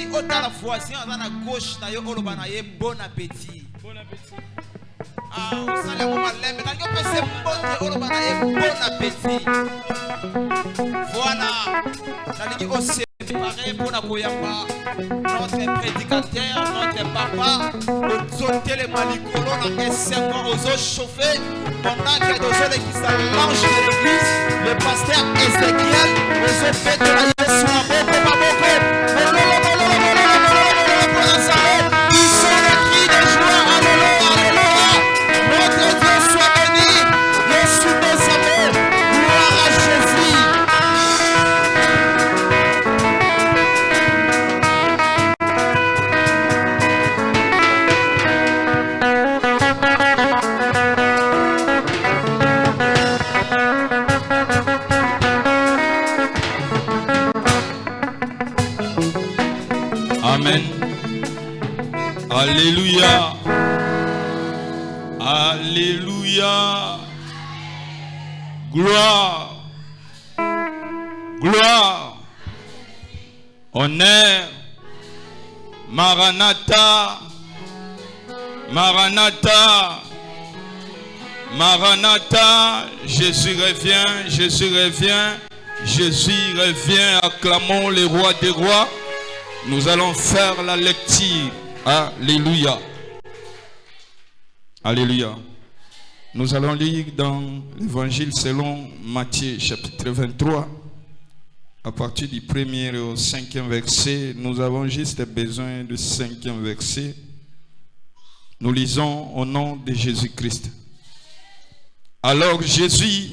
aussi autant la voisin à la gauche na yo oloba na ye bon appétit. Bon appétit. Ah, ça le moment là, mais yo pese mbote oloba na ye bon appétit. Voilà. Nalingi aussi préparé pour la koyamba notre prédicateur, notre papa, au les malikolo na esengo aux chauffer pendant que deux autres qui s'allongent de l'église, le pasteur Ezekiel, les autres fêtes de la Yesu à boko baboko. Ils sont les cris de joie. Alléluia, alléluia. Notre Dieu soit béni. Yesu Bézabé. Gloire à Jésus. Amen. Alléluia. Alléluia. Gloire. Gloire. Honneur. Maranatha. Maranatha. Maranatha. Jésus revient. Jésus revient. Jésus revient. Acclamons le roi des rois. Nous allons faire la lecture. Alléluia. Alléluia. Nous allons lire dans l'évangile selon Matthieu chapitre 23. À partir du 1er au 5e verset. Nous avons juste besoin du 5e verset. Nous lisons au nom de Jésus-Christ. Alors Jésus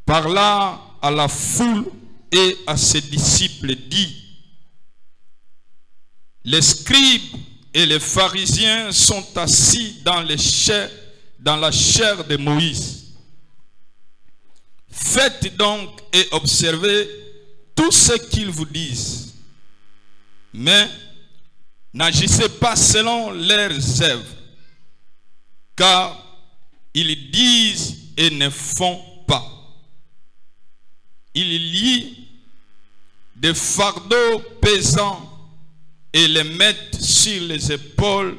parla à la foule et à ses disciples, dit: les scribes et les pharisiens sont assis dans la chaire de Moïse. Faites donc et observez tout ce qu'ils vous disent. Mais n'agissez pas selon leurs œuvres, car ils disent et ne font pas. Ils lient des fardeaux pesants et les mettent sur les épaules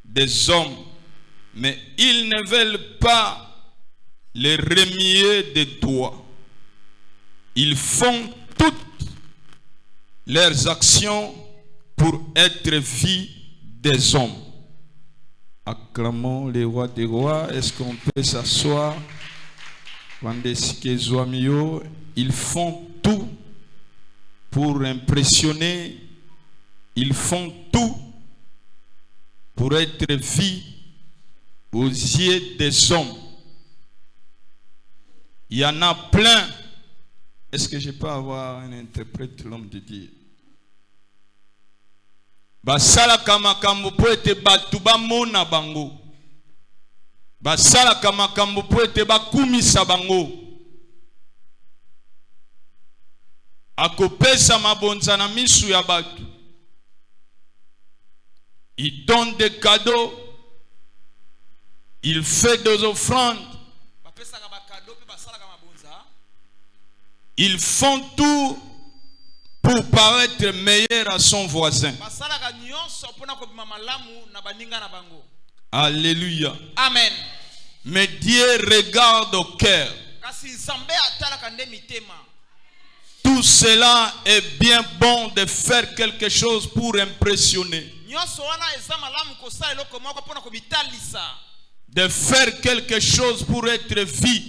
des hommes, mais ils ne veulent pas les remuer des doigts. Ils font toutes leurs actions pour être vus des hommes. Acclamons les rois des rois. Est-ce qu'on peut s'asseoir? Ils font tout pour impressionner. Ils font tout pour être vus aux yeux des hommes. Il y en a plein. Est-ce que je peux avoir un interprète, l'homme de Dieu? Basala kamakambo po ete batu bamona bango. Basala kamakambo po ete bakumisa bango. Akopesa mabonza na misu ya batu. Il donne des cadeaux. Il fait des offrandes. Ils font tout pour paraître meilleur à son voisin. Alléluia. Amen. Mais Dieu regarde au cœur. Tout cela est bien bon de faire quelque chose pour impressionner. De faire quelque chose pour être vu.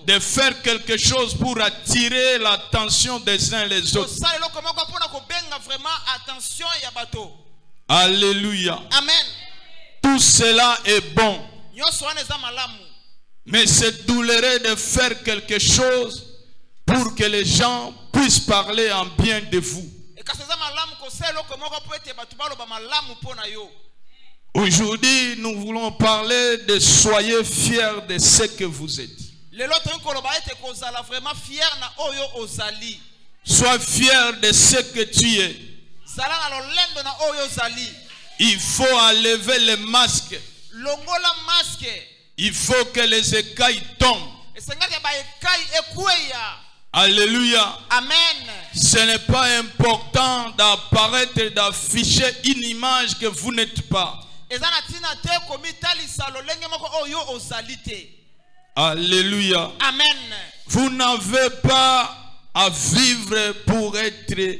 De faire quelque chose pour attirer l'attention des uns les autres. Alléluia. Amen. Tout cela est bon. Mais c'est douloureux de faire quelque chose pour que les gens puissent parler en bien de vous. Aujourd'hui, nous voulons parler de soyez fiers de ce que vous êtes. Sois fier de ce que tu es. Il faut enlever les masques. Il faut que les écailles tombent. Alléluia. Amen. Ce n'est pas important d'apparaître et d'afficher une image que vous n'êtes pas. Alléluia. Amen. Vous n'avez pas à vivre pour être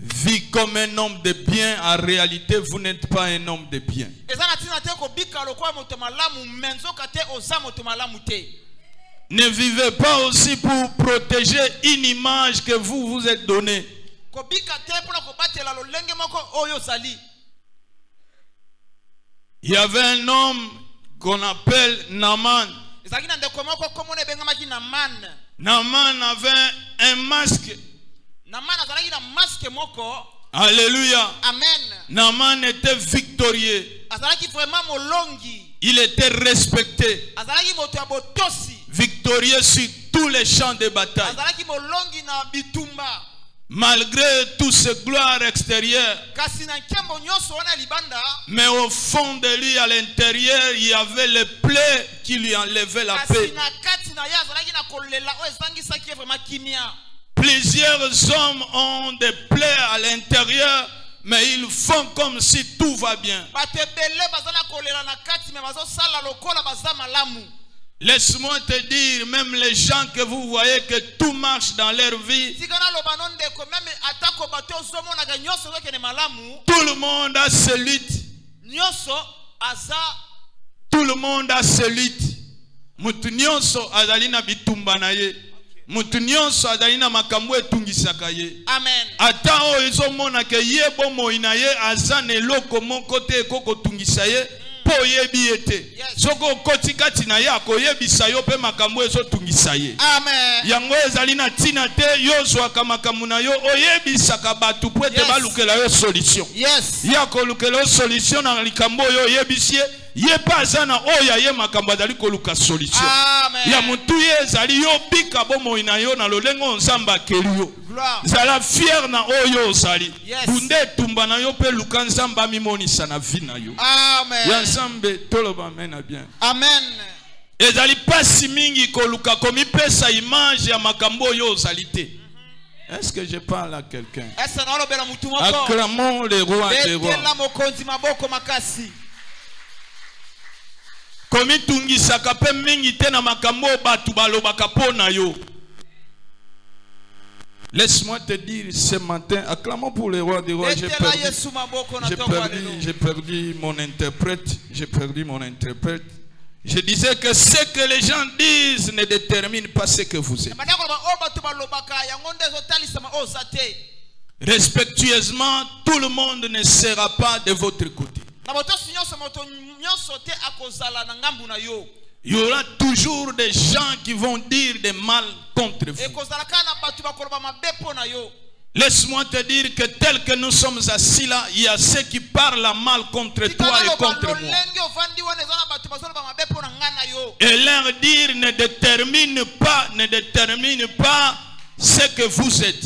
vu comme un homme de bien. En réalité, vous n'êtes pas un homme de bien. Ne vivez pas aussi pour protéger une image que vous vous êtes donnée. Il y avait un homme qu'on appelle Naaman. Naaman avait un masque. Alléluia. Amen. Naaman était victorieux. Il était respecté. Victorieux sur tous les champs de bataille. Malgré toutes ces gloires extérieures. Mais au fond de lui, à l'intérieur, il y avait les plaies qui lui enlevaient la paix. Plusieurs hommes ont des plaies à l'intérieur, mais ils font comme si tout va bien. Laisse-moi te dire, même les gens que vous voyez que tout marche dans leur vie, tout le monde a ses luttes. Tout le monde a ses luttes. Mutu nyonso azali na bitumba na ye. Mutu nyonso azali na makambo etungisaka ye. Amen. Ata o ezomona ke ye bomo ina ye azane eloko moko te ekoko tungisa ye. Po yebi ete. Soko kotikati na ye akoyebisa yo pe makambo ezotungisa ye. Amen. Yango ezali na tina te yozwaka makambo na yo oyebisaka batu po ete balukela yo solution. Yes. Ya kolukela yo solution na likambo yo oyebisi ye. Ye pazana oya ye makambo azali koluka solution. Amen. Ya mutu ye ezali yo bika bomo ina yo na lolengo nzamba akeli yo. Zala fier na oyo ozali. Bunde tumba na yo pe luka nzamba mimonisa na vi na yo. Amen. Ya nzambe toloba mena bien. Amen. Ezali pasi mingi koluka komi pesa image ya makambo yo ozali te. Est-ce que je parle à quelqu'un? Acclamons le roi des rois. Komi tungisaka pe mingi te na makambo batu balobaka pona yo. Laisse-moi te dire ce matin, acclamons pour le roi des rois. J'ai perdu mon interprète. Je disais que ce que les gens disent ne détermine pas ce que vous êtes. Respectueusement, tout le monde ne sera pas de votre côté. Il y aura toujours des gens qui vont dire des mal contre vous. Laisse-moi te dire que tel que nous sommes assis là, il y a ceux qui parlent mal contre toi et contre moi. Et leur dire ne détermine pas ce que vous êtes.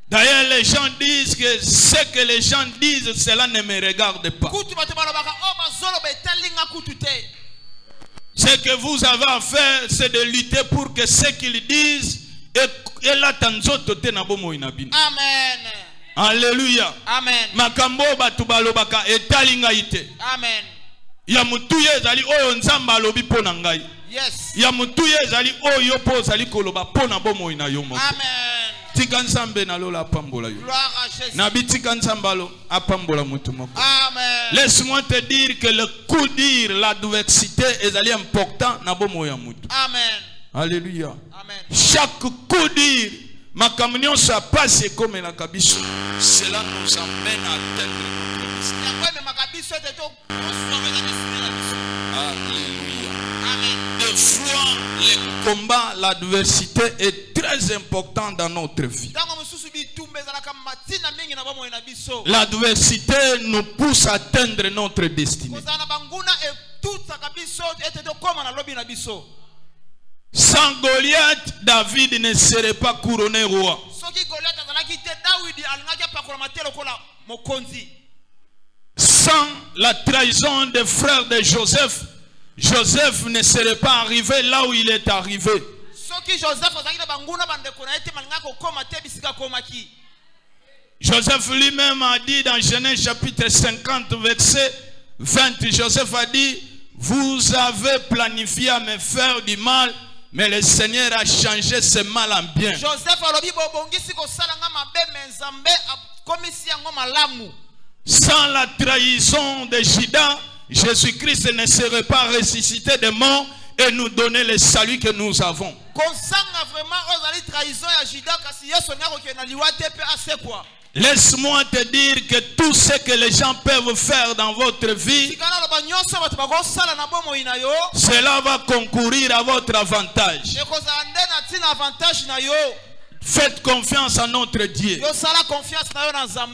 D'ailleurs, les gens disent que ce que les gens disent, cela ne me regarde pas. Ce que vous avez à faire, c'est de lutter pour que ce qu'ils disent et la tanzoto te na bomo inabina. Amen. Alléluia. Amen. Makambo batu balobaka etalinga ite. Amen. Ya mutu ye ezali oyo nzamba alobi pona ngai. Yes. Ya mutu ye ezali oyo po ezali koloba pona bomo ina yo moko. Amen. Tika nzambe na lola apambola yo. Gloire à Jésus. Na bitika nzambalo apambola mutu moko. Amen. Laisse-moi te dire que le coup dire, l'adversité est important na bomo ya mutu. Amen. Alléluia. Amen. Chaque coup dire, ma communion ça passe comme la kabiso. Cela nous amène à atteindre notre destin. Alléluia. Amen. Des fois, le combat, l'adversité est très important dans notre vie. L'adversité nous pousse à atteindre notre destinée. Sans Goliath, David ne serait pas couronné roi. Sans la trahison des frères de Joseph, Joseph ne serait pas arrivé là où il est arrivé. Joseph lui-même a dit dans Genèse chapitre 50 verset 20, Joseph a dit, vous avez planifié à me faire du mal, mais le Seigneur a changé ce mal en bien. Sans la trahison de Judas, Jésus-Christ ne serait pas ressuscité de mort et nous donner le salut que nous avons. Laisse-moi te dire que tout ce que les gens peuvent faire dans votre vie, cela va concourir à votre avantage. Faites confiance en notre Dieu.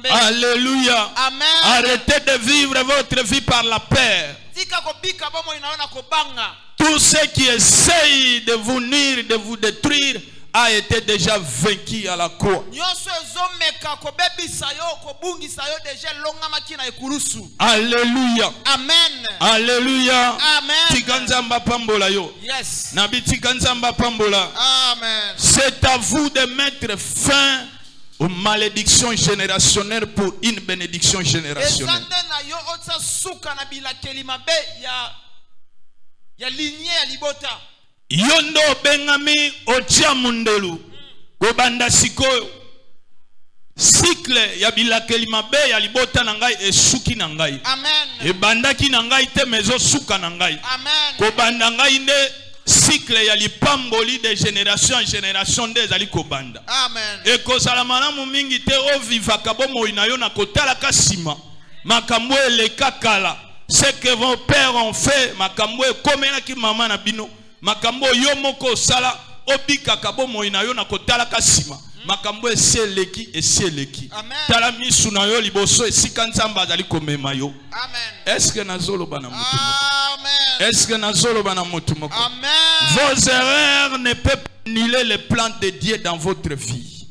Alléluia. Amen. Arrêtez de vivre votre vie par la peur. Tout ce qui essaye de vous nuire, de vous détruire, a été déjà vaincu à la croix. Alléluia. Amen. Alléluia. Amen. Yes. Amen. C'est à vous de mettre fin aux malédictions générationnelles pour une bénédiction générationnelle. Yondo bengami otia mundelu gobanda sikoyo cycle ya bilakeli mabe ya libota na ngai esuki na ngai. Amen. Ebandaki na ngai te mezo suka na ngai. Amen. Kobanda ngai nde cycle ya lipamboli de génération en génération nde ezali kobanda. Amen. Ekozala malamu mingi te ovivaka bomoi na yo na kotalaka sima makambo eleka kala. Ce que vos pères ont fait makambo ekomelaki mama na bino. Makambo yo moko sala obika kabo moina yo na kotala kasima makambo eseleki tala misu na yo liboso esika nzamba azali komema yo. Amen. Est-ce que nazolo bana mutu moko? Amen. Est-ce que nazolo bana mutu moko? Amen. Vos erreurs ne peuvent pas annuler les plans de Dieu dans votre vie.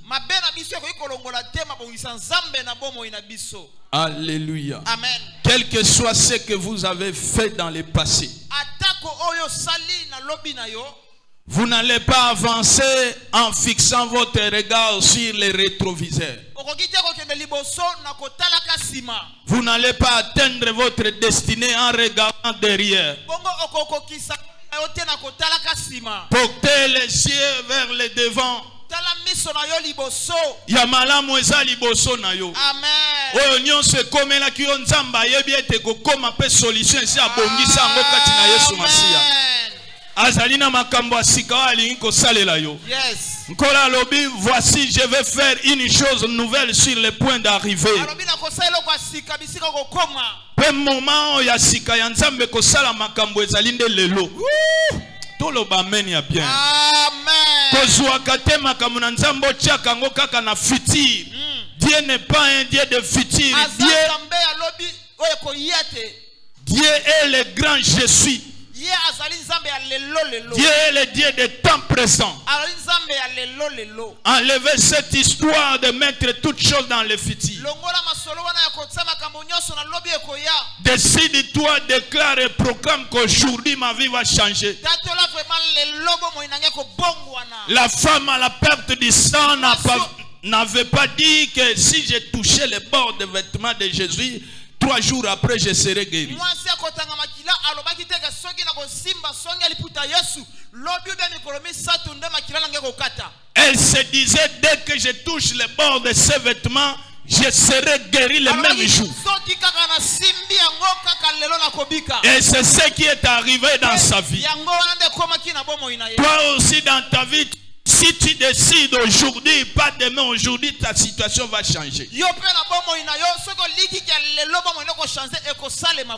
Alléluia. Amen. Quel que soit ce que vous avez fait dans le passé, vous n'allez pas avancer en fixant votre regard sur les rétroviseurs. Vous n'allez pas atteindre votre destinée en regardant derrière. Portez les yeux vers le devant. Yamalamu eza liboso na yo. Amen. Oyo nyonso ekomela ki yo nzamba yebi ete kokoma pe solution esi abongisa yango kati na Yesu Masiya. Azali na makambo asika alingi kosalela yo. Yes. Nkola lobi, voici je vais faire une chose nouvelle sur le point d'arriver. Pe moment ya sika ya nzambe kosala makambo ezali nde lelo. Toloba amen ya bien. Amen. Dieu n'est pas un Dieu de futur. Dieu est le grand je suis. Dieu est le Dieu de temps présent. Enlevez cette histoire de mettre toutes choses dans le futur. Décide-toi, déclare et proclame qu'aujourd'hui ma vie va changer. La femme à la perte du sang n'avait pas dit que si j'ai touché les bords des vêtements de Jésus, 3 jours après je serai guéri. Elle se disait, dès que je touche les bords de ses vêtements, je serai guéri le même jour. Et c'est ce qui est arrivé dans sa vie. Toi aussi dans ta vie, si tu décides aujourd'hui, pas demain, aujourd'hui, ta situation va changer.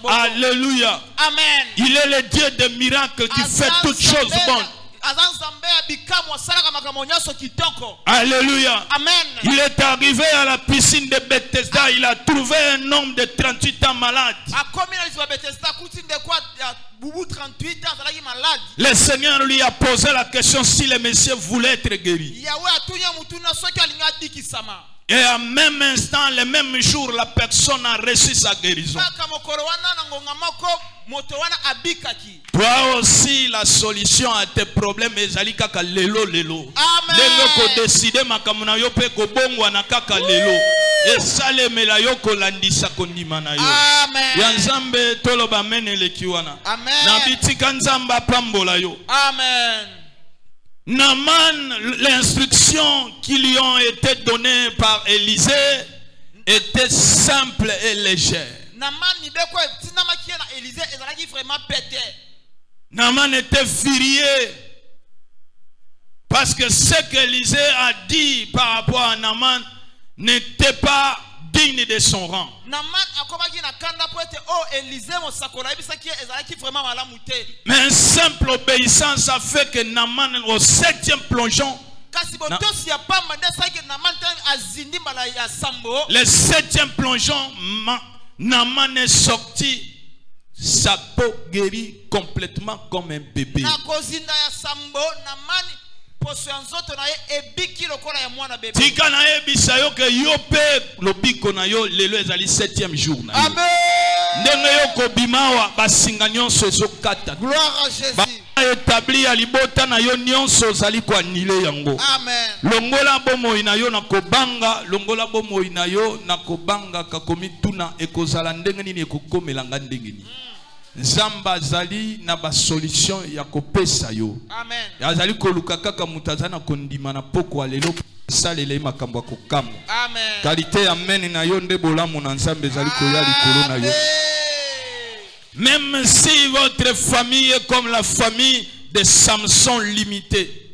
Alléluia. Amen. Il est le Dieu des miracles qui fait toutes choses bonnes. Alléluia. Amen. Il est arrivé à la piscine de Bethesda. Il a trouvé un homme de 38 ans malade. Le Seigneur lui a posé la question si le monsieur voulait être guéri. Et en même instant, le même jour, la personne a reçu sa guérison. Toi aussi, la solution à tes problèmes ezali kaka lelo lelo. Lengo ko décider makamuna yo pe ko bongwa na kaka lelo. Esale mela yo ko landisa kondima na yo. Amen. Ya nzambe toloba menele kiwana. Amen. Na bitika nzamba pambola yo. Amen. Naaman, l'instruction qui lui ont été données par Élisée était simple et légère. Naaman était furieux parce que ce qu'Élisée a dit par rapport à Naaman n'était pas digne de son rang. Mais une simple obéissance a fait que Naaman, au 7e plongeon, le 7e plongeon, Naaman est sorti, sa peau guérie complètement comme un bébé. Tika na ebisa yo ke yo pe lobiko na yo lelo ezali 7e jour na yo. Ndenge yo ko bimawa basinga nyonso ezokata. Gloire à Jésus. Ba établi ya libota na yo nyonso zali ko anile yango. Amen. Longola bomoi na yo na kobanga, longola bomoi na yo na kobanga kakomi tuna ekozala ndenge nini ekokomela nga ndenge nini. Nzamba zali na ba solution ya kopesa yo. Amen. Azali koluka kaka mutazana kondima na poko alelo salele makambo ya kokamba. Amen. Qualité amen na yo nde bolamu na nzambe zali koya likolo na yo. Même si votre famille est comme la famille de Samson limitée.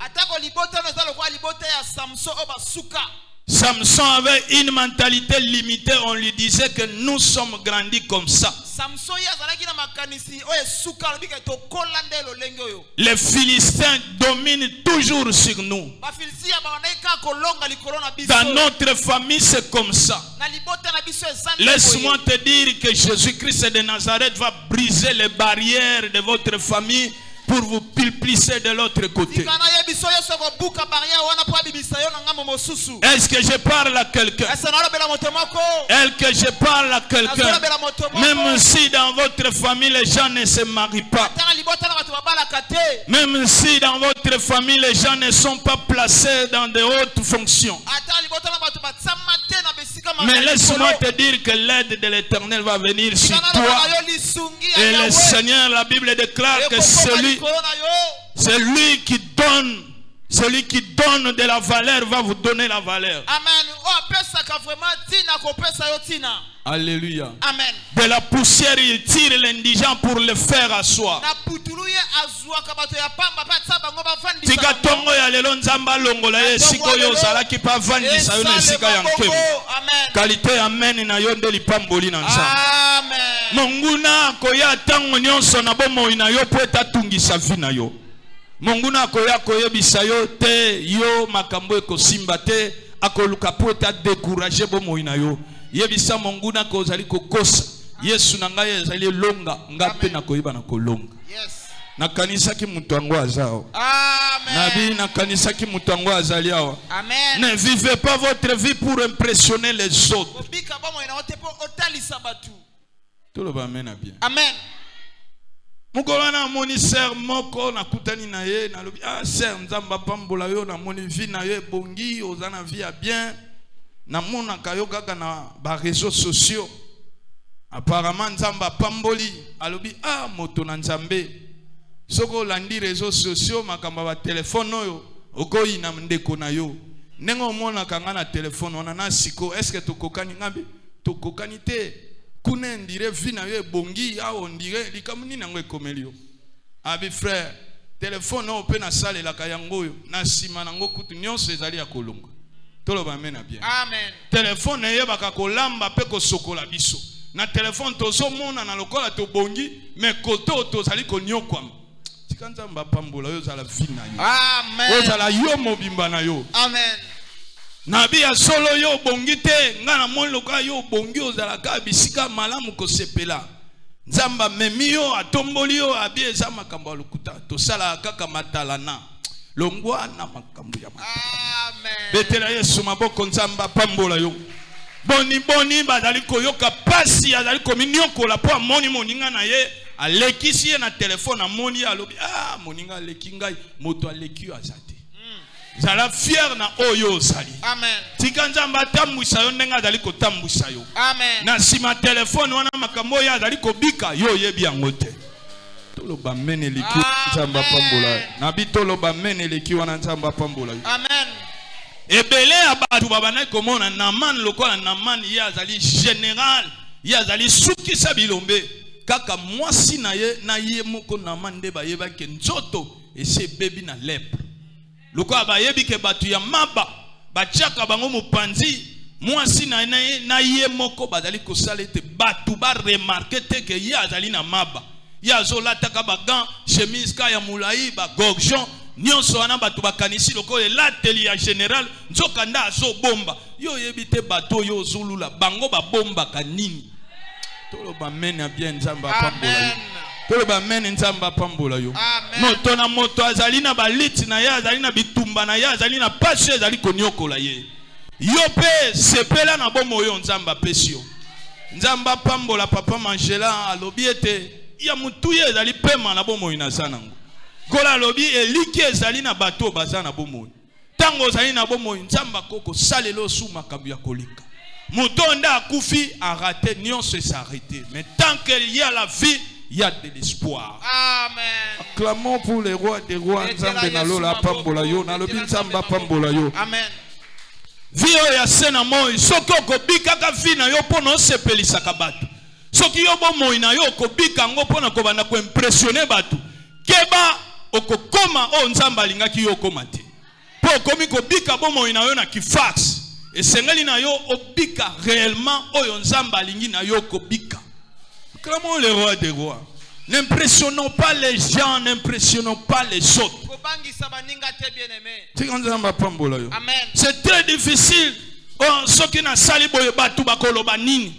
Samson avait une mentalité limitée. On lui disait que nous sommes grandis comme ça. Les Philistins dominent toujours sur nous. Dans notre famille, c'est comme ça. Laisse-moi te dire que Jésus-Christ de Nazareth va briser les barrières de votre famille pour vous plisser de l'autre côté. Est-ce que je parle à quelqu'un? Est-ce que je parle à quelqu'un? Même si dans votre famille les gens ne se marient pas, même si dans votre famille les gens ne sont pas placés dans de hautes fonctions, mais laisse-moi te dire que l'aide de l'Éternel va venir sur toi. Et le Seigneur, la Bible déclare que celui qui donne de la valeur va vous donner la valeur. Alléluia. Amen. De la poussière, il tire l'indigent pour le faire asseoir. Tika tongo ya lelo nzamba longola ye siko yo sala ki pa vandisa yo na sika ya nkemu. Qualité amen na yo nde lipamboli na nzamba. Amen. Monguna koya tango nyonso na bomo ina yo po etungisa vi na yo. Monguna koya koyebisa yo te yo makambo ekosimba te akoluka po eta décourager bomo ina yo. Yebisa monguna ko zali kokosa. Yesu na ngai ezali longa ngape na koyeba na kolonga. Yes. Na kanisa ki mutu ango azao. Amen. Nabi na kanisa ki mutu ango azali awa. Amen. Ne vivez pas votre vie pour impressionner les autres. Tout le monde amen bien. Amen. Mukolana moni ser moko na kutani na ye na lobi ah ser nzamba pambola yo na moni vie na ye bongi ozana vie a bien na mona kayo kaka na ba réseaux sociaux. Apparemment nzamba pamboli alobi ah moto na nzambe soko landi réseaux sociaux makamba ba téléphone oyo okoyi na ndeko na yo nengo mona kanga na téléphone ona na siko est-ce que tokokani ngabe tokokani te kuna ndire vina yo bongi a on dirait likamuni nango ekomeli yo abi frère téléphone o pe na sale la kayango yo na sima nango kutu nyonso ezali ya kolonga toloba amena bien. Amen. Téléphone yebaka kolamba pe ko sokola biso na téléphone tozo mona na lokola to bongi mais koto tozali konyokwama tikanza mbapambola yo zala vina yo. Amen. Yo zala yo mobimba na yo. Amen. Nabi ya solo yo bongi te ngana mon loka yo bongi ozala ka bisika malamu ko sepela nzamba memi yo atomboli yo abi eza makambo lokuta to sala kaka matalana longwa na makambo ya matala. Amen. Betela Yesu maboko nzamba pambola yo boni bazali koyoka pasi azali kominyokola po amoni moninga na ye alekisi ye na telefone amoni alobi moninga aleki ngai moto aleki azate zala fier na oyo ozali. Amen. Tika nzamba tambwisa yo ndenga azali kotambwisa yo. Amen. Na sima telefone wana makambo ya azali kobika yo yebi yango te. Toloba mene leki nzamba pambola. Na bitoloba mene leki wana nzamba pambola. Amen. Ebele abatu babana komona Naman lokola Naman ya azali général ya azali suki sa bilombe kaka mwasi na ye moko Naman nde bayeba ke nzoto ese bebi na lèpre. Lokola bayebi ke batu ya maba bachaka bango mopanzi mwasi na ye moko bazali kosala ete batu ba remarquer te ke ye azali na maba ya zolataka bagan chemise ka ya mulai ba gorgeon nyonso wana batu bakanisi lokola elateli ya général nzoka nda azobomba yo yebi te bato yo ozulula bango babombaka nini. Toloba mene bien nzamba pambola yo. Toloba mene nzamba pambola yo. Moto na moto azali na baliti na ye azali na bitumba na ye azali na pashe azali konyokola ye. Yo pe sepela na bomo yo nzamba pesio. Nzamba pambola papa Mangela alobi ete ya mutu ye ezali pema na bomo ina sanango. Kola alobi eliki ezali na bato baza na bomo. Tango ezali na bomo nzamba koko salelo su makambo ya kolika. Mutonda akufi a raté nyonso s'arrêter. Mais tant qu'il y a la vie, il y a de l'espoir. Amen. Acclamons pour les rois des rois. Nzambe na lola pambola yo, na lobi nzamba pambola yo. Amen. Vio ya sena moi, soko kobika ka vina yo pono sepelisa ka batu. Soki yo bomo ina yo kobika ngo pona ko bana ko impressionner batu. Keba okokoma o nzamba lingaki yo komate. Po komi kobika bomo ina yo na kifax. Et sengeli na yo obika réellement oyo nzamba lingi na yo kobika. Clamons les rois des rois. N'impressionnons pas les gens, n'impressionnons pas les autres. C'est très difficile. Ceux qui na sali boye batu bakoloba nini.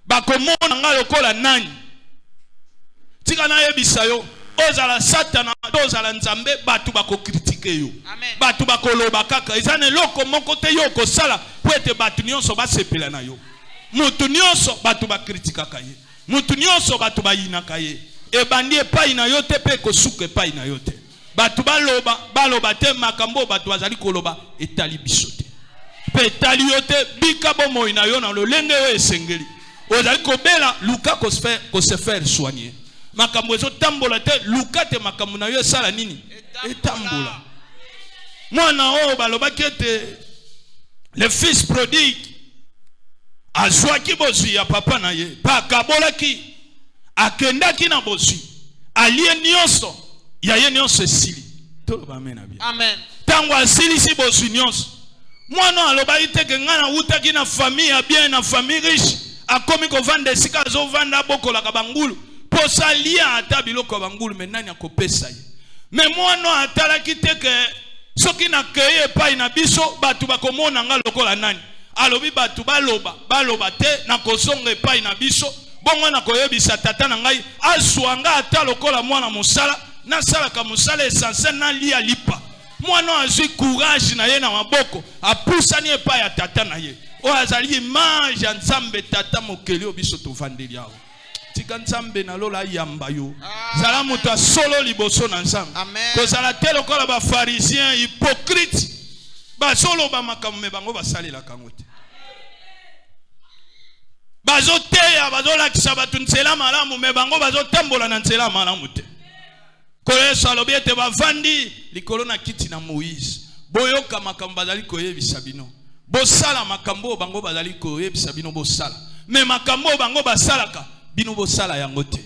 Bakomona nga lokola nani. Tika na yebisa yo. Ozala satana, ozala nzambe, batu bako critiquer yo. Batu bako loba kaka. Izane loko moko te yo ko sala. Pwete batu nyonso ba sepela na yo. Mutu nyonso batu ba kritika kaye. Mutu nyonso batu ba yinaka ye. E bandi epai na yo te pe ko suke epai na yo te. Batu baloba te makambo batu bazali koloba etali bisote. Pe etali yo te bika bomo ina yo na lolenge yo esengeli. Ozali kobela luka ko se faire soigner. Makambo ezo tambola te luka te makambo na yo sala nini etambola. Mwana o baloba kete le fils prodigue azwaki bozwi ya papa na ye pakabolaki akendaki na bozwi alie nyonso ya ye nyonso esili. Toloba amen na bien. Amen. Tango asilisi bozwi nyonso mwana alobaki te ke ngana utaki na famille ya bien na famille riche akomi kovanda esika azovanda bokolaka bangulu posa lia ata biloko bangulu menani akopesa ye. Me mwana atalaki te ke soki na keye epai na biso batu bakomona nga lokola nani. Alobi batu baloba te na kozonga epai na biso bongo na koyebisa tata na ngai azwanga ata lokola mwana musala na salaka musala essentiel na lia lipa. Mwana azwi courage na ye na maboko apusani epai ya tata na ye. O azali image ya nzambe tata mokeli obiso tovandeli awo. Tika nzambe na lola yamba yo. Zala muta solo liboso na nzambe. Ko zala telo kola ba pharisien hypocrite. Ba solo ba makambe bango basalela kangote. Bazo teya bazo lakisa batu nzela malamu me bango bazo tambola na nzela malamu te. Koleso alobi ete bavandi likolo na kiti na Moïse. Boyoka makambo bazali koyebisa bino. Bosala makambo bango bazali koyebisa bino bosala. Me makambo bango basalaka bino bosala yango te.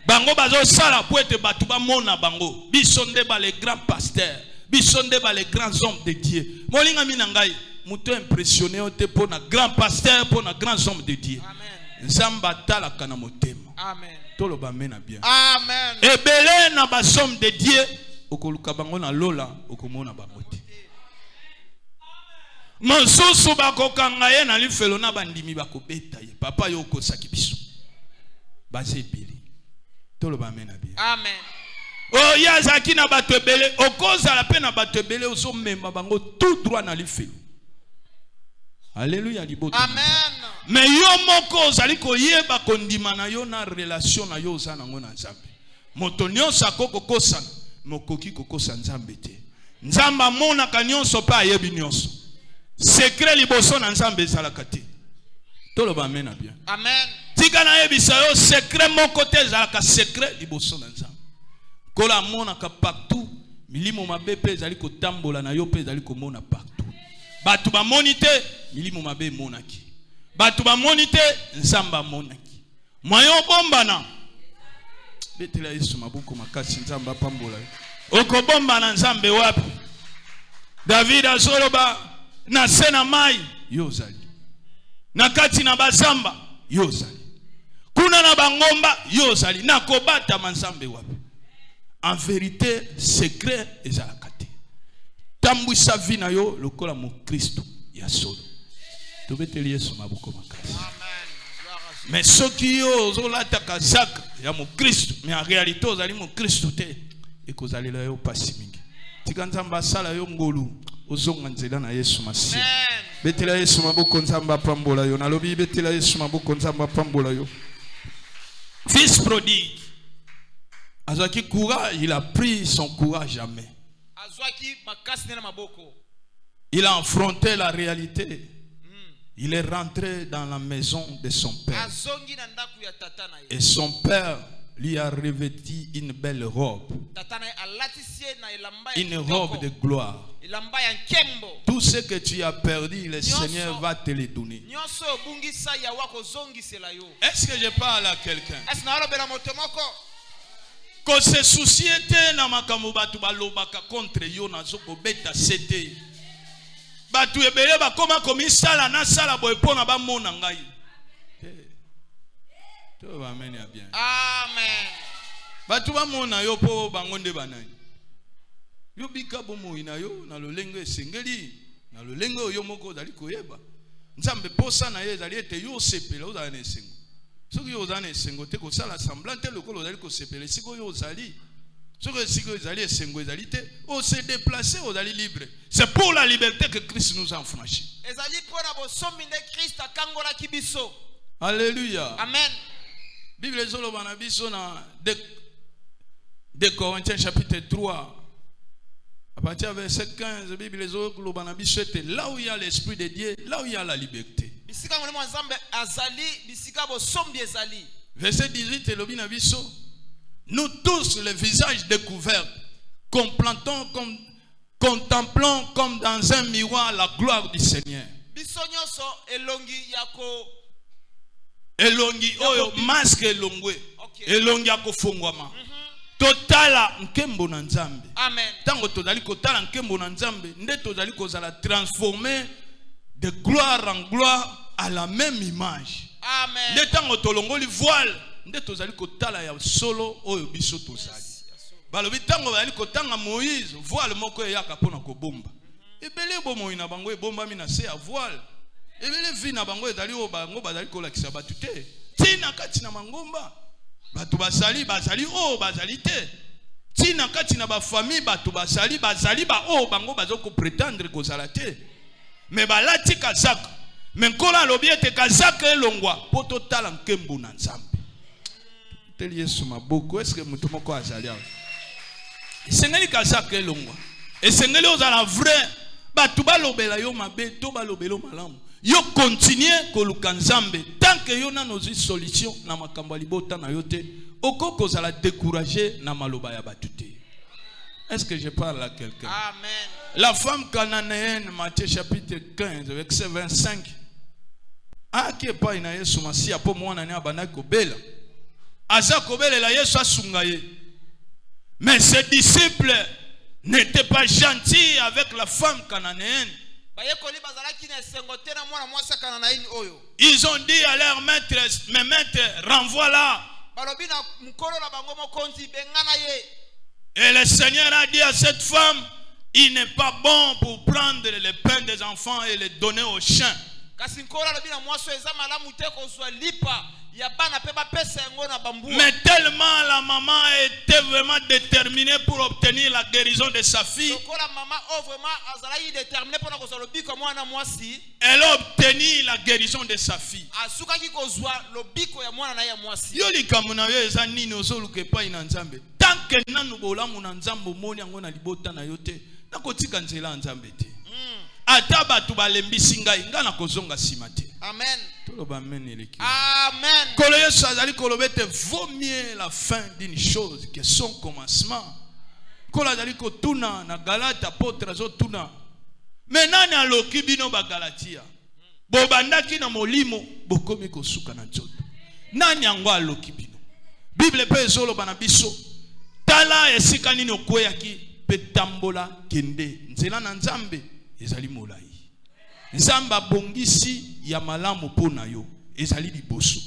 Bango bazo sala po ete batu bamona bango. Bisonde ba les grands pasteurs, bisonde ba les grands hommes de Dieu. Molinga mina ngai muto impressionné ote pona grand pasteur pona grands hommes de Dieu. Amen. Nzamba talaka na motema. Amen. Toloba mena bien. Amen. Ebele na ba hommes de Dieu okoluka bango na lola okomona bango te. Monsusu bakokanga ye na lifelo na bandimi bakobeta ye. Papa yo kosaki biso. Bazebili. Toloba amen bien. Amen. Oh yazaki na bato ebele okoza la pe na bato ebele osomemba bango tout droit na lifelo. Alléluia liboto. Amen. Mais yo moko ozali koyeba kondima na yo na relation na yo oza nango na Nzambe. Moto nyonso akoko kosana, mokoki kokosa Nzambe te. Nzambe amonaka nyonso pe ayebi nyonso. Secret liboso na Nzambe ezalaka te. Toloba amen na bien. Amen. Tika na yebisa yo secret moko te ezalaka secret liboso na Nzambe. Kola amonaka partout, milimo mabe pe ezali kotambola na yo pe ezali komona partout. Batu ba monite, milimo mabe emonaki. Batu ba monite, Nzambe amonaki. Mwayo bombana. Betela Yesu mabuko makasi Nzambe apambola. Oko bombana Nzambe wapi? David azoloba na sena mai yozali. Na kati na bazamba yozali. Kuna na bangomba yozali. Na kobata Nzambe wapi? En vérité, secret ezalaka te. Tambwisa vi na yo lokola mo Kristo ya solo. Tobeteli Yesu mabuko makasi. Mais soki yo ozolata kazaka ya mo Kristo, mais en réalité ozali mo Kristo te, ekozalela yo pasi mingi. Tika Nzambe asala yo ngolu ozonga nzela na Yesu masi. Betela Yesu maboko Nzambe apambola yo. Nalobi betela Yesu maboko Nzambe apambola yo. Fils prodigue. Azaki courage, il a pris son courage jamais. Il a affronté la réalité. Il est rentré dans la maison de son père. Et son père lui a revêtu une belle robe. Une robe de gloire. Tout ce que tu as perdu, le Seigneur va te le donner. Est-ce que je parle à quelqu'un? Ko se souciete na makambo batu balobaka contre yo na zoko beta sete. Batu ebele bakoma komisala na sala boy pona ba mona ngai. To ba meni bien. Amen. Batu ba mona yo po bangonde banani. Yo bika bomo ina yo na lolenge sengeli na lolenge yo moko dali koyeba. Nzambe posa na ye dali ete yo sepela ozala na sengo. Soki yo ozali esengo te kosala semblant te lokolo ozali kosepela siko yo ozali. Soki siko ozali esengo ezali te, on se déplacer, ozali libre. C'est pour la liberté que Christ nous a affranchis. Alléluia. Amen. Bible ezoloba na biso na 2 Corinthiens chapitre 3 à partir du verset 15, Bible ezoloba na biso ete là où il y a l'esprit de Dieu, là où il y a la liberté. Verset 18, nous tous, le visage découvert, contemplons comme dans un miroir la gloire du Seigneur. Elongi oyo masque elongwe. Elongi akofungwama. Totala nkembo na Nzambe. Amen. Tango tozali kotala nkembo na Nzambe, nde tozali kozala transformer de gloire en gloire à la même image. Amen. Nde tango tolongoli voile, nde tozali kotala ya solo oyo biso tozali. Balobi tango bazali kotanga Moïse, voile moko eyaka pona kobomba. Ebele bomo ina bango ebombami na se ya voile. Ebele vi na bango ezali o bango bazali kolakisa batu te. Tina kati na mangomba. Batu bazali o bazali te. Tina kati na ba famille batu bazali ba o bango bazoko prétendre kozala te. Mais balati kazaka. Mais nkola lobi ete kazaka elongwa poto tala nkembo na Nzambe. Teli Yesu maboko, est-ce que mutu moko azali awa? Esengeli kazaka elongwa. Esengeli ozala vrai. Batu balobela yo mabe to balobelo malamu. Yo continue koluka Nzambe tant que yo na nozi solution na makambo libota na yo te. Okoko ozala décourager na maloba ya batu te. Est-ce que je parle à quelqu'un? Amen. La femme cananéenne, Matthieu chapitre 15, verset 25. Ake pa ina Yesu Masia po mwana ne abana kobela. Aza kobela la Yesu asungaye. Mais ses disciples n'étaient pas gentils avec la femme cananéenne. Ils ont dit à leur maître, mais maître, renvoie-la. Et le Seigneur a dit à cette femme, il n'est pas bon pour prendre le pain des enfants et le donner aux chiens. Mais tellement la maman était vraiment déterminée pour obtenir la guérison de sa fille, mwana mwasi elle a obtenu la guérison de sa fille. asukaki kozwa lobiko ya mwana na ya mwasi. Yo likambo na yo eza nini ozoluka epai na Nzambe? Tant que nanu bolamu na Nzambe omoni yango na libota na yo te, nakotika nzela ya Nzambe te. Ata bato balembisi ngai nga na kozonga sima te. Amen. Toloba amen eleki. Amen. Kolo Yesu azali kolobete vaut mieux la fin d'une chose que son commencement. Kolo azali kotuna na Galate apôtre azotuna. Mais nani aloki bino ba Galatia? Bobandaki na molimo bokomi kosuka na nzoto. Nani yango aloki bino? Bible pe ezoloba na biso. Tala esika nini okweyaki pe tambola kende. Nzela na Nzambe ezali molai. Nzambe abongisi ya malamu pona yo ezali liboso.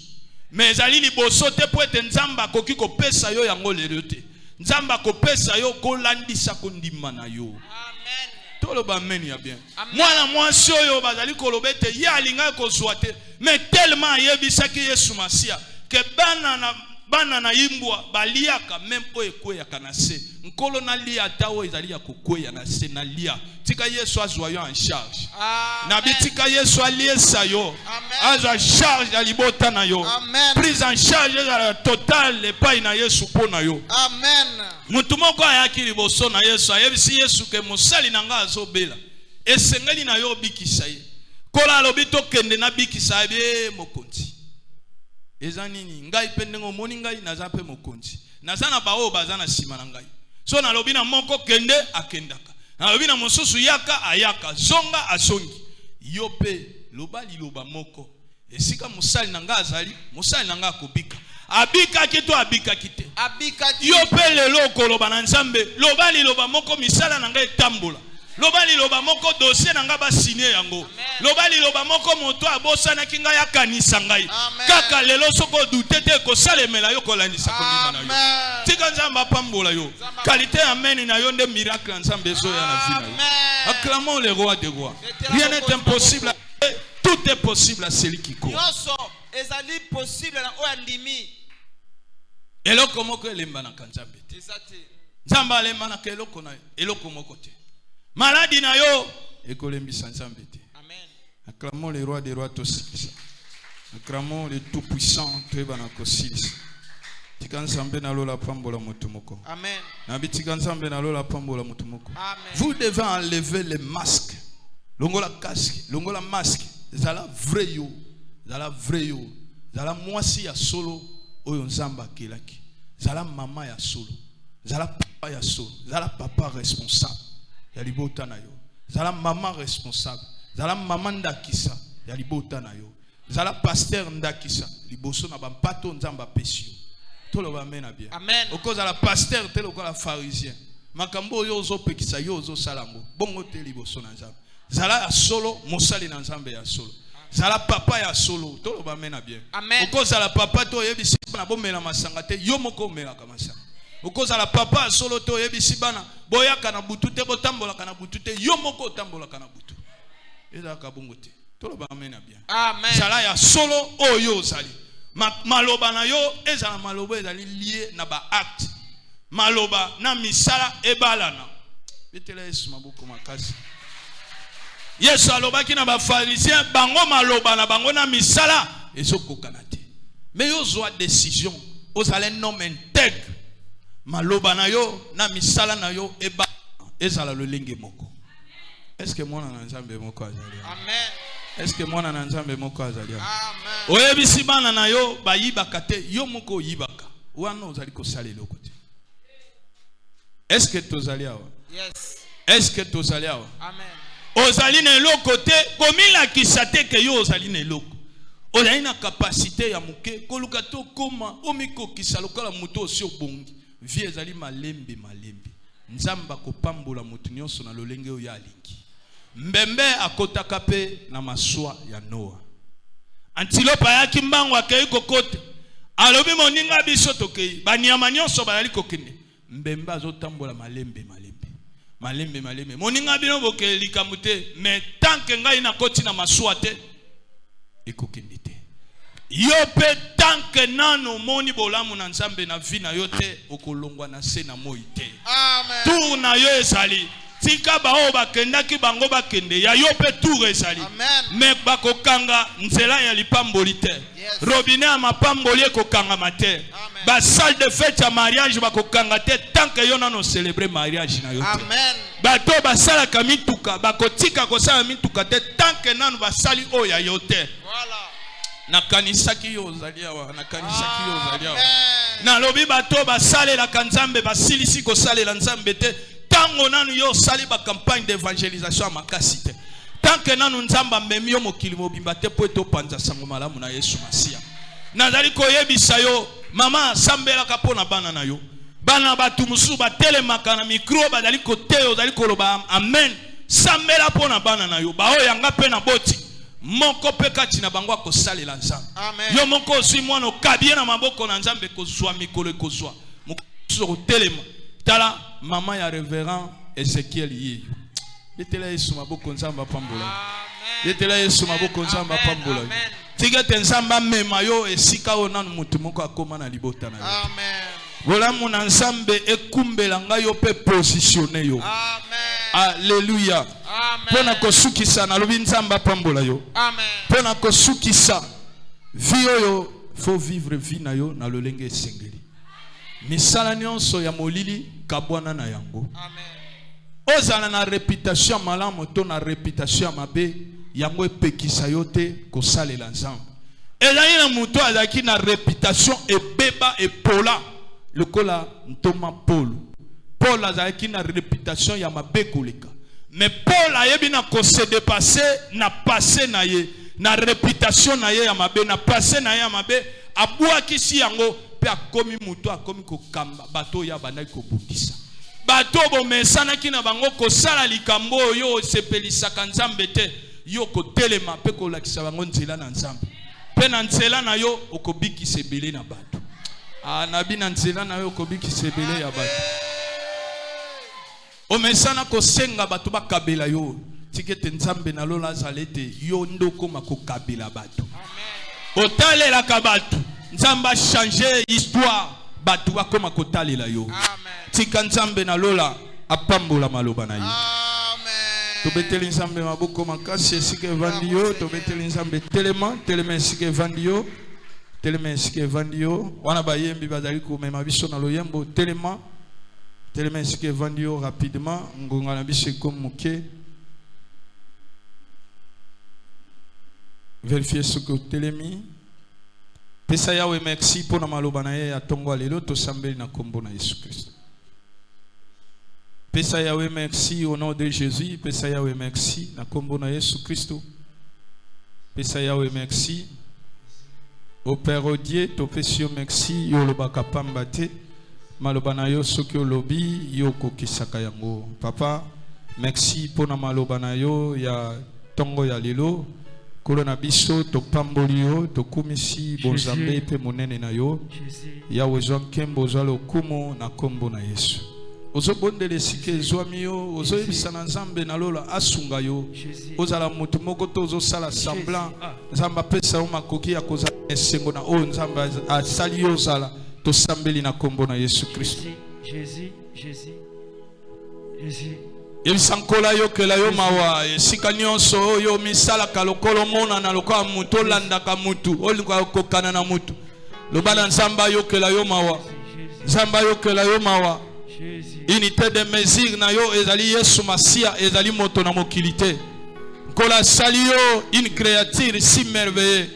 Mais ezali liboso te po ete Nzambe akoki kopesa yo yango lelo te. Nzambe akopesa yo kolandisa kondima na yo. Amen. Toloba amen ya bien. Mwana mwasi oyo bazali kolobete ye alinga kozwa te. Mais tellement yebisaki Yesu Masia ke bana na imbwa baliaka même po ekweyaka na se. Nkolo na lia tawo ezali ya kokweya na se na lia. Tika Yesu azwa yo en charge. Na bitika Yesu aliesa yo. Azwa charge ya libota na yo. Prise en charge ya total epai na Yesu pona yo. Amen. Mutu moko ayaki liboso na Yesu ayebisi Yesu ke mosali na nga azobela. Esengeli na yo bikisa ye. Kola alobi tokende na bikisa ye mokonzi. Eza nini ngai pe ndenge omoni ngai naza pe mokonzi. Naza na baoyo baza na sima na ngai. So nalobi na moko kende akendaka. Nalobi na mosusu yaka ayaka. Zonga asongi. Yo pe loba liloba moko. Esika mosali na nga azali, mosali na nga akobika. Abika kito abika kite. Abika kite. Yo pe lelo koloba na Nzambe. Loba liloba moko misala na nga etambola. Loba liloba moko dossier na nga ba signer yango. Loba liloba moko moto abosana kinga ya kanisa ngai. Kaka lelo soko dutete ko salemela yo kolandisa kondima na yo. Tika Nzambe apambola yo. Qualité amen na yo nde miracle Nzambe zo ya na vie na yo. Acclamons le roi des rois. Rien n'est impossible. Tout est possible à celui qui croit. Yoso ezali possible na oyandimi. Eloko moko elemba na Nzambe te. Nzambe alemba na eloko na eloko moko te. Maladie na yo ekolembisa Nzambe te. Amen. Acclamons le roi des rois tosilisa. Acclamons le tout puissant trebana kosilisa. Tika Nzambe na lola pambola mutu moko. Amen. Na bitika Nzambe na lola pambola mutu moko. Amen. Vous devez enlever les masques. Longola casque, longola masque. Zala vrai yo. Zala vrai yo. Zala mwasi ya solo oyo Nzamba kelaki. Zala mama ya solo. Zala papa ya solo. Zala papa responsable. Ya libota na yo. Zala mama responsable. Zala mama ndakisa. Ya libota na yo. Zala pasteur ndakisa. Liboso na bampato Nzamba pesi yo. Tolo ba mena bien. Amen. Oko zala pasteur telo ko la pharisien. Makambo yo zo pekisa yo zo salango. Bongo te liboso na Nzamba. Zala ya solo mosali na Nzambe ya solo. Zala papa ya solo. Tolo ba mena bien. Amen. Oko zala papa to yebisi na bomela masanga te yo moko mela ka masanga. Okoza la papa solo to yebisi bana boya kana butu te botambola kana butu te yo moko tambola kana butu eza ka bongo te toloba amen bien. Amen. Zala ya solo oyo zali maloba na yo ezala maloba ezali lié na ba acte maloba na misala ebalana betela Yesu mabuko makasi. Yesu alobaki na ba pharisien bango maloba na bango na misala ezokokana te mais yo zwa décision ozala un homme intègre. Maloba na yo na misala na yo eba ezala lolenge moko. Est-ce que mwana na Nzambe moko azali? Amen. Est-ce que mwana na Nzambe moko azali? Amen. Oyebisi bana na yo bayibaka te yo moko yibaka. Wana ozali kosala eloko te. Est-ce que tozali awa? Yes. Est-ce que tozali awa? Amen. Ozali na eloko te komila kisate ke yo ozali na eloko. Ozali na capacité ya muke koluka to koma omiko kisaloka la muto osi obongi. Vie ezali malembe malembe. Nzamba kopambola mutu nyonso na lolenge oyo alingi. Mbembe akotaka pe na maswa ya Noa. Antilope ayaki mbango akei kokote. Alobi moninga biso tokei. Banyama nyonso bazali kokende. Mbembe azotambola malembe malembe. Malembe malembe. Moninga bino bokeli likambo te. Mais tant que ngai na koti na maswa te ekokende te. Yo pe tanke nano moni bolamu na Nzambe na vie na yo te okolongwa na se na moi te. Amen. Tour na yo ezali tika bao bakendaki bango bakende ya yo pe tour ezali me bakokanga nzela ya lipamboli te robinet ya mapamboli ekokanga mate ba salle de fête ya mariage bakokanga te tant que yo nano célébrer mariage na yo te bato basalaka mituka bakotika kosala mituka te tant que nano basali oyo ya yo te nakanisaki yo ozali awa nakanisaki yo ozali awa nalobi bato basalelaka nzambe basilisi kosalela nzambe te tango nanu yo sali ba campagne d'évangélisation à makasi te tant que nanu nzamba memi yo mokili mobimba te po to panza sango malamu na Yesu Masia nazali koyebisa yo mama sambela kapona bana na yo bana batu musu batelemaka na micro bazali kote ozali koloba amen sambela pona bana na yo ba oyanga pe na boti moko pe kati na bango akosalela nzambe yo moko osui mwana okabie na maboko na nzambe kozwa mikolo ekozwa mokoso kotelema tala mama ya révérend Ezekiel yeyo yetela Yesu maboko nzamba pambola yetela Yesu maboko nzamba pambola tigete nzamba mema yo esika ona mutu moko akoma na libota na yo amen bolamu na nzambe ekumbela ngayo pe positionner yo amen alléluia amen pona kosukisa na lobi nzamba pambola yo amen pona kosukisa vie yo faut vivre vie na yo na lolenge esengeli misala nyonso ya molili kabwana na yango amen ozala na réputation malamu to na réputation mabe yango epekisa yo te kosalela nzambe ezali na muto azalaki na réputation ebeba epola lokola ntoma Paul azalaki na réputation ya mabe koleka mais Paul ayebi na kose dépasser na passé na ye na réputation na ye ya mabe na passé na ye ya mabe abwaki si yango pe akomi muto akomi kokamba bato ya bandaki kobukisa bato bomesanaki na bango kosala likambo yo sepelisaka nzambe te yo kotelema pe kolakisa bango nzela na nzambe pe na nzela na yo okobikisa ebele na bato nabi na nzela na yo okobikisa ebele ya bato omesana kosenga bato bakabela yo tikete nzambe na lola azalete yo ndoko makokabela bato otalelaka bato nzamba changer histoire bato bakoma kotalela yo tika nzambe na lola apambola maloba na yo tobeteli nzambe maboko makasi esika evandi yo tobeteli nzambe telema esika evandi yo telema esika evandi yo wana bayembi bazali komema biso na loyembo telema esika evandi yo rapidement ngonga na biso ekomi moke vérifier soki otelemi pesa yawe merci pour na maloba na ye ya tongo lelo tosambeli na kombo na Yesu Kristo pesa yawe merci au nom de Jésus pesa yawe merci na kombo na Yesu Kristo pesa yawe merci au Père Odier to pesio merci yo lobaka pamba te maloba na yo soki olobi yo kokisaka yango papa merci pour na maloba na yo ya tongo ya lelo kolo na biso to pamboli yo to kumisi bonzambe pe monene na yo ya wezonkembo zalo kumo na kombo na Yesu ozo bondele sike zwami yo ozo yebisana nzambe na lola asunga yo ozala mutu moko to ozo sala semblant nzamba pesa o makoki ya kozala esengo na o nzamba asali yo zala to sambeli na kombo na Yesu Kristo Jésus Yebisankola yo kela yo mawa esika nyonso yo misala kalokolo mona na lokola mutu olandaka mutu olinga kokana na mutu lobala nzamba yo kela yo mawa nzamba yo kela yo mawa unité de mesure na yo ezali Yesu Masia ezali moto na mokilité kola sali yo une créature si merveilleuse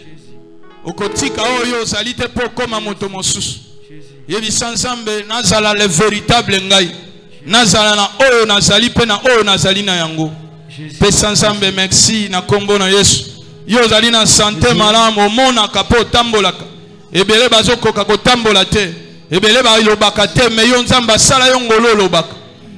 okotika oyo zali te po koma moto mosusu yebisa nzambe nazala le véritable ngai nazala na oyo nazali pe na oyo nazali na yango pesa nzambe merci na kombo na Yesu yo zali na santé malamu omonaka po otambolaka ebele bazokoka kotambola te ebele balobaka te me yo nzamba sala yo ngolo lobaka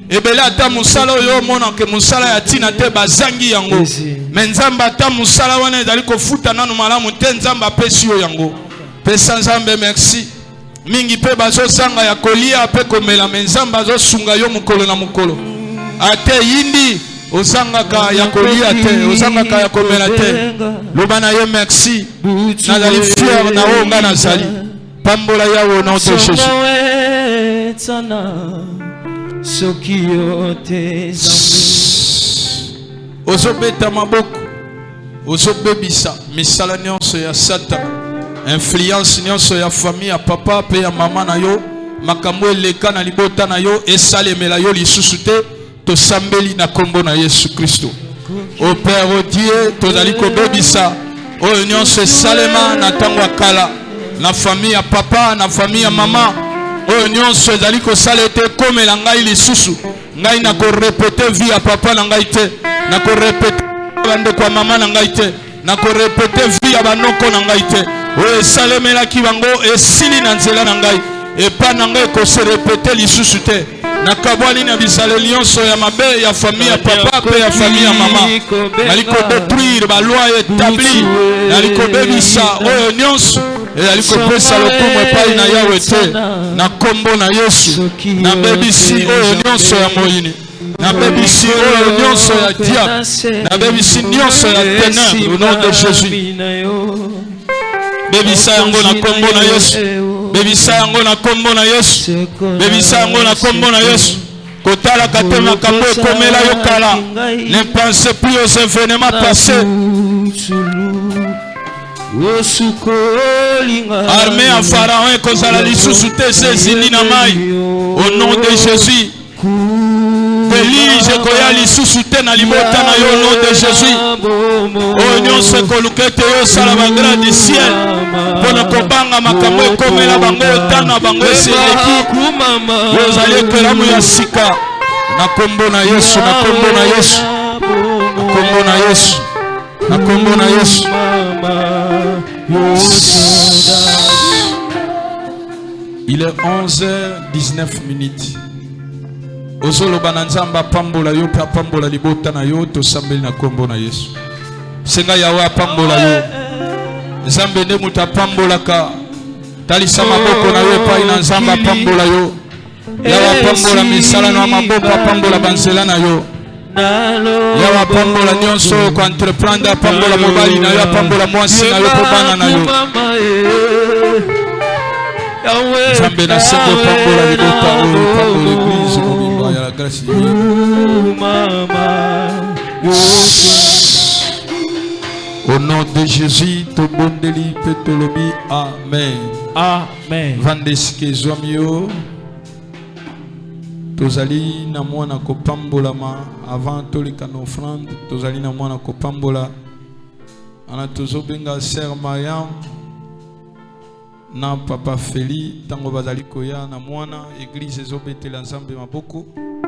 ebele ata musala yo mona ke musala ya tina te bazangi yango me nzamba ata musala wana ezali kofuta nanu malamu te nzamba pesi yo yango pesa nzambe merci mingi pe bazosanga ya kolia pe komela me nzamba azosunga yo mukolo na mukolo ate yindi osangaka ya kolia te osangaka ya komela te loba na yo merci nazali fier na o nga nazali pambola yawo na to Jésus ozobeta maboko ozobebisa misala nyonso ya Satan, influence nyonso ya famille ya papa pe ya mama na yo, makambo eleka na libota na yo esalemela yo lisusu te, tosambeli na kombo na Yesu Kristo. Au Père, au Dieu, tozali kobebisa oyo nyonso esalema na ntango ya kala na famille ya papa na famille ya mama, oyo nyonso ezali kosala ete ekomela ngai lisusu, ngai na korepete vie ya papa na ngai te, na korepete bandeko ya mama na ngai te, na korepete vie ya banoko na ngai te, oyo esalemelaki bango esili na nzela na ngai, epa na ngai koserepete lisusu te, na kabwani na bisaleli nyonso ya mabe ya famille ya papa pe ya famille ya mama, naliko détruire ba loi établie, naliko bebisa oyo nyonso ezali kopesa lokumu epai na Yawe te, na kombo na Yesu, na bebisi oyo nyonso ya moyini, na bebisi oyo nyonso ya diable, na bebisi nyonso ya ténèbres au nom de Jésus. Bebisa yango na kombo na Yesu, bebisa yango na kombo na Yesu, bebisa yango na kombo na Yesu. Kotala kate makambo ekomela yo kala, ne pensez plus aux événements passés. Armée à Pharaon et kozala lisusu te sezini na mai, au nom de Jésus. Belige koya lisusu te na libota na yo, au nom de Jésus. Oyo nyonso ekolukete yo sala bagrade du ciel mpona kobanga makambo ekomela bango otana bango eseleki, ozali ekelamu ya sika na kombo na Yesu, na kombo na Yesu, na kombo na Yesu, na kombo na Yesu. Il est 11h19. Ozoloba na nzamba pambola yo pe pambola libota na yo, tosambeli na kombo na Yesu. Senga yawe pambola yo. Nzambe nde muta pambolaka. Talisa maboko na yo pa ina nzamba pambola yo. Yawe pambola misala na maboko pambola banzela na yo. Yawe pambola nyonso ko entreprendre pambola mobali na yo, pambola mwasi na yo, pobana na yo. Nzambe na seko pambola libota oyo, pambola église mobimba ya la grâce de Dieu. Au nom de Jésus, to bondeli petolobi, amen. Amen. Vandeske zwamio. Tozali na mwana kopambola ma avant tolika na offrande, tozali na mwana kopambola. Ana tozobenga Sœur Mariam na Papa Feli tango bazali koya na mwana église ezobetela Nzambe maboko.